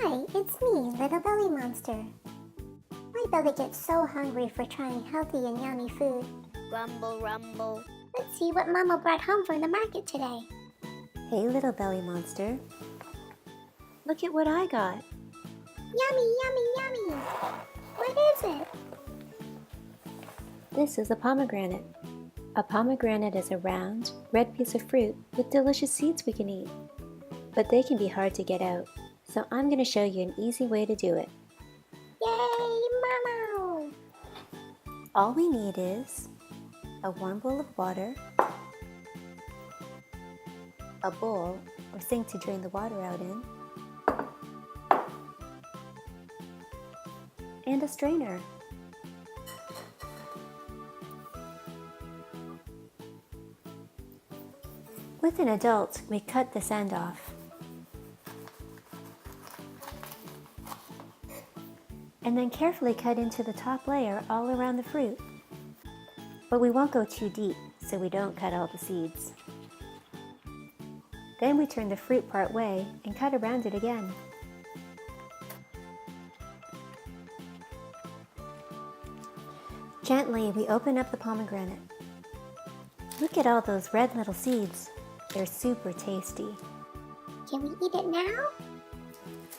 Hi, it's me, Little Belly Monster. My belly gets so hungry for trying healthy and yummy food. Rumble, rumble. Let's see what Mama brought home from the market today. Hey, Little Belly Monster. Look at what I got. Yummy, yummy, yummy! What is it? This is a pomegranate. A pomegranate is a round, red piece of fruit with delicious seeds we can eat. But they can be hard to get out, so I'm going to show you an easy way to do it. Yay, Mummo! All we need is a warm bowl of water, a bowl or sink to drain the water out in, and a strainer. With an adult, we cut this end off. And then carefully cut into the top layer all around the fruit. But we won't go too deep so we don't cut all the seeds. Then we turn the fruit part way and cut around it again. Gently, we open up the pomegranate. Look at all those red little seeds. They're super tasty. Can we eat it now?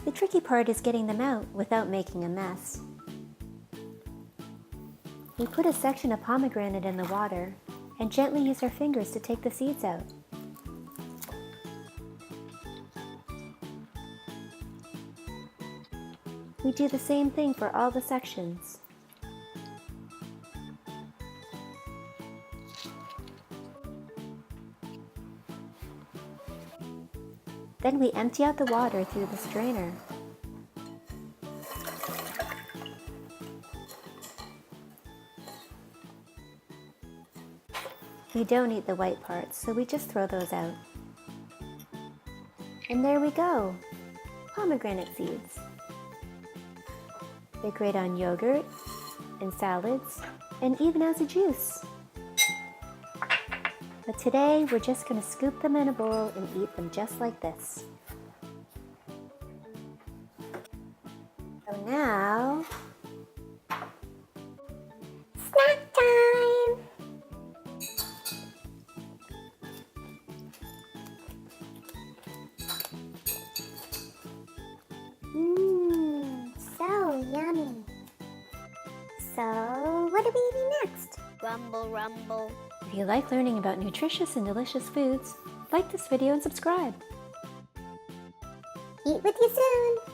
The tricky part is getting them out without making a mess. We put a section of pomegranate in the water and gently use our fingers to take the seeds out. We do the same thing for all the sections. Then we empty out the water through the strainer. We don't eat the white parts, so we just throw those out. And there we go, pomegranate seeds. They're great on yogurt, and salads, and even as a juice. But today, we're just going to scoop them in a bowl and eat them just like this. So now, Snack time! So yummy. So, what are we eating next? Rumble, rumble. if you like learning about nutritious and delicious foods, like this video and subscribe. Eat with you soon!